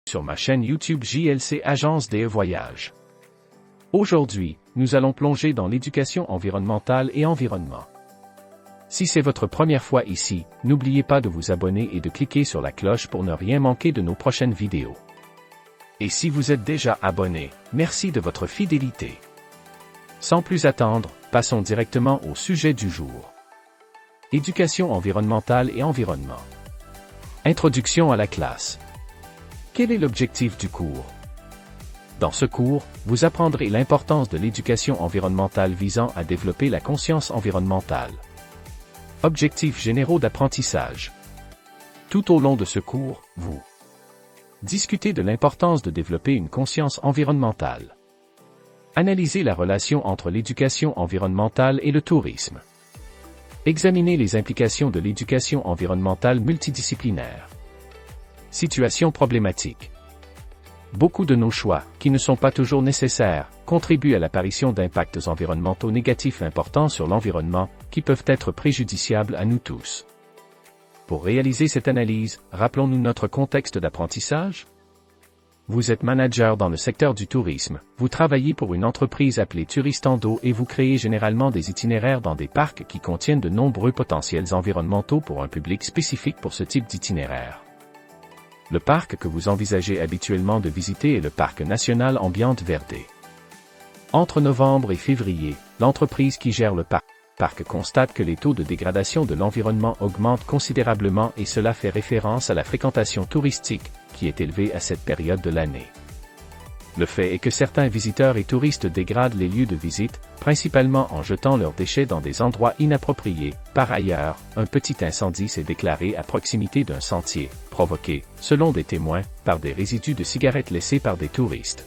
sur ma chaîne YouTube JLC Agence des Voyages. Aujourd'hui, nous allons plonger dans l'éducation environnementale et environnement. Si c'est votre première fois ici, n'oubliez pas de vous abonner et de cliquer sur la cloche pour ne rien manquer de nos prochaines vidéos. Et si vous êtes déjà abonné, merci de votre fidélité. Sans plus attendre, passons directement au sujet du jour. Éducation environnementale et environnement. Introduction à la classe. Quel est l'objectif du cours? Dans ce cours, vous apprendrez l'importance de l'éducation environnementale visant à développer la conscience environnementale. Objectifs généraux d'apprentissage. Tout au long de ce cours, vous discutez de l'importance de développer une conscience environnementale. Analysez la relation entre l'éducation environnementale et le tourisme. Examinez les implications de l'éducation environnementale multidisciplinaire. Situation problématique. Beaucoup de nos choix, qui ne sont pas toujours nécessaires, contribuent à l'apparition d'impacts environnementaux négatifs importants sur l'environnement, qui peuvent être préjudiciables à nous tous. Pour réaliser cette analyse, rappelons-nous notre contexte d'apprentissage. Vous êtes manager dans le secteur du tourisme, vous travaillez pour une entreprise appelée Turistando et vous créez généralement des itinéraires dans des parcs qui contiennent de nombreux potentiels environnementaux pour un public spécifique pour ce type d'itinéraire. Le parc que vous envisagez habituellement de visiter est le Parc national Ambiente Verde. Entre novembre et février, l'entreprise qui gère le parc constate que les taux de dégradation de l'environnement augmentent considérablement et cela fait référence à la fréquentation touristique, qui est élevée à cette période de l'année. Le fait est que certains visiteurs et touristes dégradent les lieux de visite, principalement en jetant leurs déchets dans des endroits inappropriés. Par ailleurs, un petit incendie s'est déclaré à proximité d'un sentier, provoqué, selon des témoins, par des résidus de cigarettes laissés par des touristes.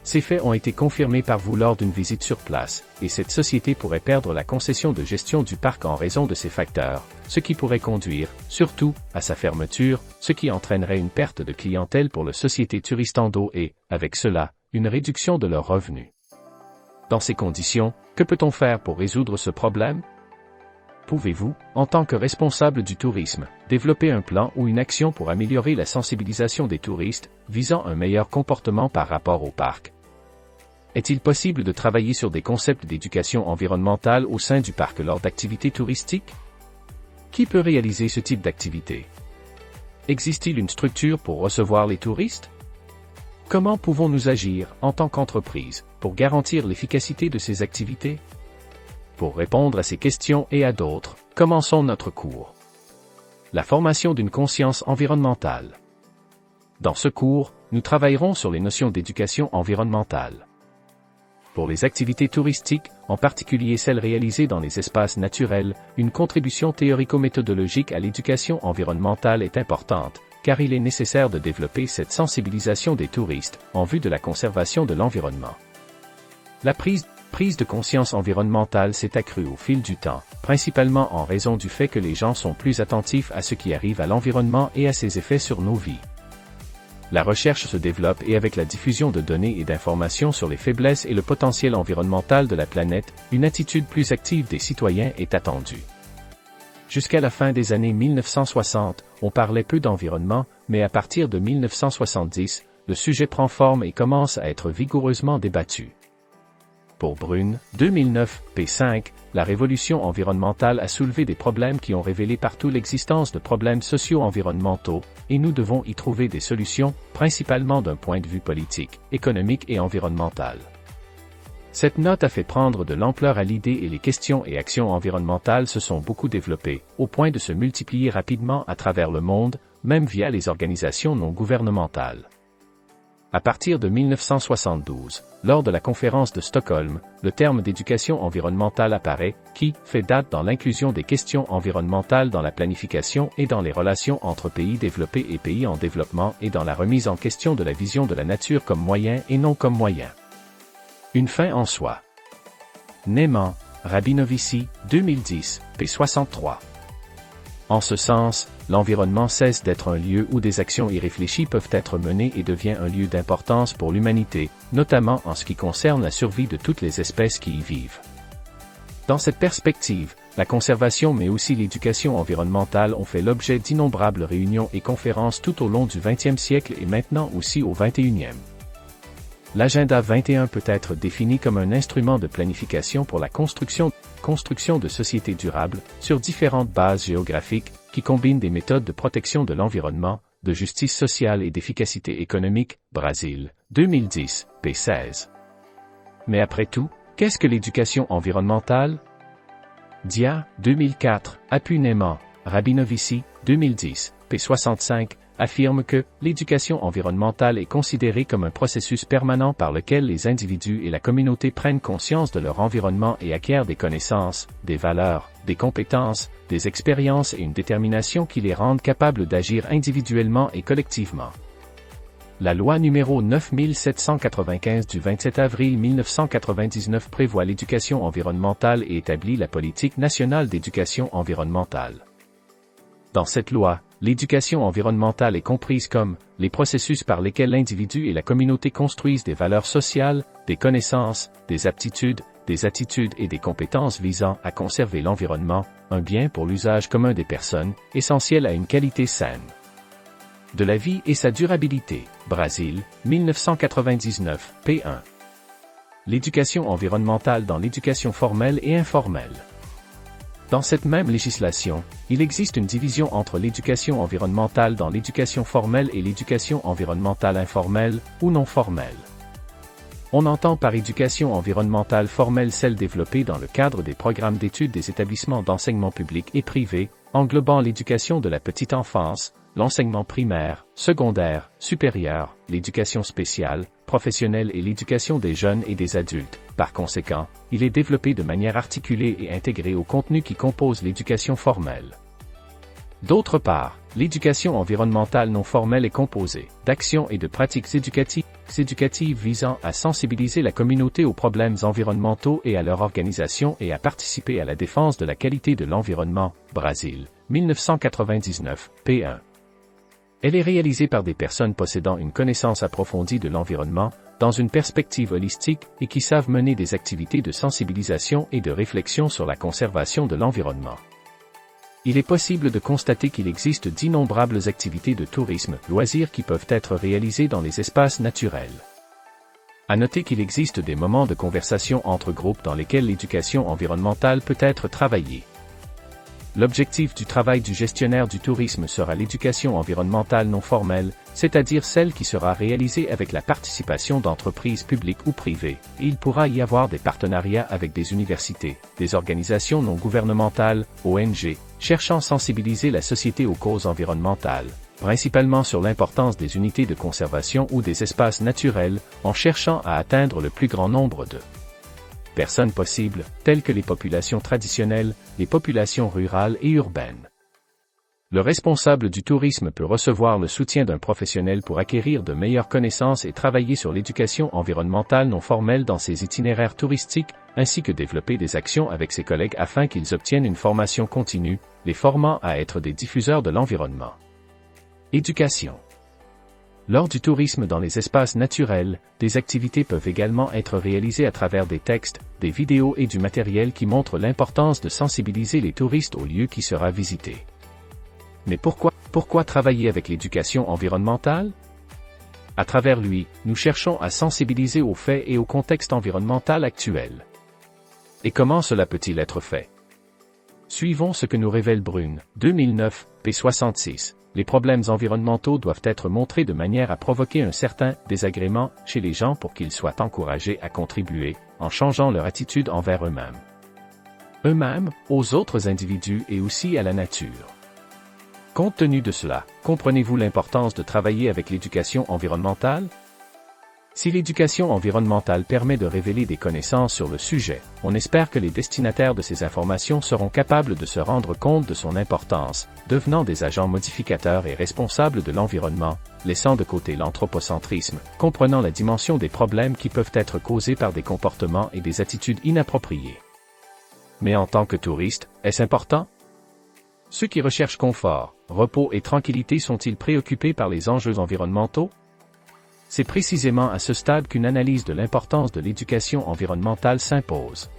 Ces faits ont été confirmés par vous lors d'une visite sur place, et cette société pourrait perdre la concession de gestion du parc en raison de ces facteurs, ce qui pourrait conduire, surtout, à sa fermeture, ce qui entraînerait une perte de clientèle pour la société Turistando et, avec cela, une réduction de leurs revenus. Dans ces conditions, que peut-on faire pour résoudre ce problème? Pouvez-vous, en tant que responsable du tourisme, développer un plan ou une action pour améliorer la sensibilisation des touristes, visant un meilleur comportement par rapport au parc? Est-il possible de travailler sur des concepts d'éducation environnementale au sein du parc lors d'activités touristiques? Qui peut réaliser ce type d'activité? Existe-t-il une structure pour recevoir les touristes? Comment pouvons-nous agir, en tant qu'entreprise, pour garantir l'efficacité de ces activités? Pour répondre à ces questions et à d'autres, commençons notre cours. La formation d'une conscience environnementale. Dans ce cours, nous travaillerons sur les notions d'éducation environnementale. Pour les activités touristiques, en particulier celles réalisées dans les espaces naturels, une contribution théorico-méthodologique à l'éducation environnementale est importante, car il est nécessaire de développer cette sensibilisation des touristes, en vue de la conservation de l'environnement. La prise de conscience environnementale s'est accrue au fil du temps, principalement en raison du fait que les gens sont plus attentifs à ce qui arrive à l'environnement et à ses effets sur nos vies. La recherche se développe et avec la diffusion de données et d'informations sur les faiblesses et le potentiel environnemental de la planète, une attitude plus active des citoyens est attendue. Jusqu'à la fin des années 1960, on parlait peu d'environnement, mais à partir de 1970, le sujet prend forme et commence à être vigoureusement débattu. Pour Brune, 2009, p. 5, la révolution environnementale a soulevé des problèmes qui ont révélé partout l'existence de problèmes socio-environnementaux, et nous devons y trouver des solutions, principalement d'un point de vue politique, économique et environnemental. Cette note a fait prendre de l'ampleur à l'idée et les questions et actions environnementales se sont beaucoup développées, au point de se multiplier rapidement à travers le monde, même via les organisations non gouvernementales. À partir de 1972, lors de la conférence de Stockholm, le terme d'éducation environnementale apparaît, qui fait date dans l'inclusion des questions environnementales dans la planification et dans les relations entre pays développés et pays en développement et dans la remise en question de la vision de la nature comme moyen et non comme moyen. Une fin en soi. Neyman, Rabinovici, 2010, p. 63. En ce sens, l'environnement cesse d'être un lieu où des actions irréfléchies peuvent être menées et devient un lieu d'importance pour l'humanité, notamment en ce qui concerne la survie de toutes les espèces qui y vivent. Dans cette perspective, la conservation mais aussi l'éducation environnementale ont fait l'objet d'innombrables réunions et conférences tout au long du XXe siècle et maintenant aussi au XXIe. L'Agenda 21 peut être défini comme un instrument de planification pour la construction de sociétés durables, sur différentes bases géographiques, qui combinent des méthodes de protection de l'environnement, de justice sociale et d'efficacité économique, Brésil, 2010, p. 16. Mais après tout, qu'est-ce que l'éducation environnementale? Dia, 2004, Apuneman, Rabinovici, 2010, p. 65, affirme que l'éducation environnementale est considérée comme un processus permanent par lequel les individus et la communauté prennent conscience de leur environnement et acquièrent des connaissances, des valeurs, des compétences, des expériences et une détermination qui les rendent capables d'agir individuellement et collectivement. La loi numéro 9795 du 27 avril 1999 prévoit l'éducation environnementale et établit la politique nationale d'éducation environnementale. Dans cette loi, l'éducation environnementale est comprise comme les processus par lesquels l'individu et la communauté construisent des valeurs sociales, des connaissances, des aptitudes, des attitudes et des compétences visant à conserver l'environnement, un bien pour l'usage commun des personnes, essentiel à une qualité saine de la vie et sa durabilité. Brésil, 1999, p. 1. L'éducation environnementale dans l'éducation formelle et informelle. Dans cette même législation, il existe une division entre l'éducation environnementale dans l'éducation formelle et l'éducation environnementale informelle, ou non formelle. On entend par éducation environnementale formelle celle développée dans le cadre des programmes d'études des établissements d'enseignement public et privé, englobant l'éducation de la petite enfance, l'enseignement primaire, secondaire, supérieur, l'éducation spéciale, professionnelle et l'éducation des jeunes et des adultes. Par conséquent, il est développé de manière articulée et intégrée au contenu qui compose l'éducation formelle. D'autre part, l'éducation environnementale non formelle est composée d'actions et de pratiques éducatives visant à sensibiliser la communauté aux problèmes environnementaux et à leur organisation et à participer à la défense de la qualité de l'environnement. Brésil, 1999, p. 1. Elle est réalisée par des personnes possédant une connaissance approfondie de l'environnement, dans une perspective holistique, et qui savent mener des activités de sensibilisation et de réflexion sur la conservation de l'environnement. Il est possible de constater qu'il existe d'innombrables activités de tourisme, loisirs qui peuvent être réalisées dans les espaces naturels. À noter qu'il existe des moments de conversation entre groupes dans lesquels l'éducation environnementale peut être travaillée. L'objectif du travail du gestionnaire du tourisme sera l'éducation environnementale non formelle, c'est-à-dire celle qui sera réalisée avec la participation d'entreprises publiques ou privées, et il pourra y avoir des partenariats avec des universités, des organisations non gouvernementales, ONG, cherchant à sensibiliser la société aux causes environnementales, principalement sur l'importance des unités de conservation ou des espaces naturels, en cherchant à atteindre le plus grand nombre de personnes possibles, telles que les populations traditionnelles, les populations rurales et urbaines. Le responsable du tourisme peut recevoir le soutien d'un professionnel pour acquérir de meilleures connaissances et travailler sur l'éducation environnementale non formelle dans ses itinéraires touristiques, ainsi que développer des actions avec ses collègues afin qu'ils obtiennent une formation continue, les formant à être des diffuseurs de l'environnement. Éducation. Lors du tourisme dans les espaces naturels, des activités peuvent également être réalisées à travers des textes, des vidéos et du matériel qui montrent l'importance de sensibiliser les touristes au lieu qui sera visité. Mais pourquoi travailler avec l'éducation environnementale? À travers lui, nous cherchons à sensibiliser aux faits et au contexte environnemental actuel. Et comment cela peut-il être fait? Suivons ce que nous révèle Brune, 2009, p. 66. Les problèmes environnementaux doivent être montrés de manière à provoquer un certain désagrément chez les gens pour qu'ils soient encouragés à contribuer, en changeant leur attitude envers eux-mêmes, aux autres individus et aussi à la nature. Compte tenu de cela, comprenez-vous l'importance de travailler avec l'éducation environnementale? Si l'éducation environnementale permet de révéler des connaissances sur le sujet, on espère que les destinataires de ces informations seront capables de se rendre compte de son importance, devenant des agents modificateurs et responsables de l'environnement, laissant de côté l'anthropocentrisme, comprenant la dimension des problèmes qui peuvent être causés par des comportements et des attitudes inappropriées. Mais en tant que touristes, est-ce important? Ceux qui recherchent confort, repos et tranquillité sont-ils préoccupés par les enjeux environnementaux? C'est précisément à ce stade qu'une analyse de l'importance de l'éducation environnementale s'impose.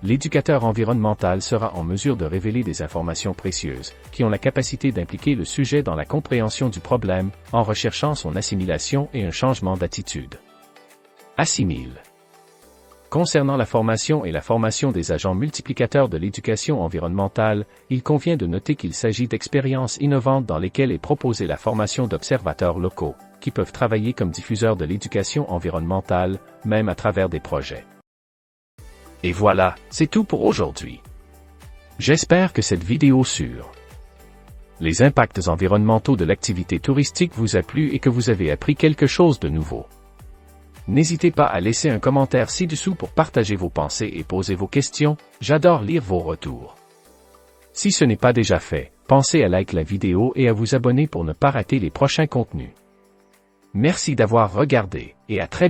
l'éducateur environnemental sera en mesure de révéler des informations précieuses, qui ont la capacité d'impliquer le sujet dans la compréhension du problème, en recherchant son assimilation et un changement d'attitude. Assimile. Concernant la formation et la formation des agents multiplicateurs de l'éducation environnementale, il convient de noter qu'il s'agit d'expériences innovantes dans lesquelles est proposée la formation d'observateurs locaux, qui peuvent travailler comme diffuseurs de l'éducation environnementale, même à travers des projets. Et voilà, c'est tout pour aujourd'hui. J'espère que cette vidéo sur les impacts environnementaux de l'activité touristique vous a plu et que vous avez appris quelque chose de nouveau. N'hésitez pas à laisser un commentaire ci-dessous pour partager vos pensées et poser vos questions, j'adore lire vos retours. Si ce n'est pas déjà fait, pensez à liker la vidéo et à vous abonner pour ne pas rater les prochains contenus. Merci d'avoir regardé, et à très bientôt.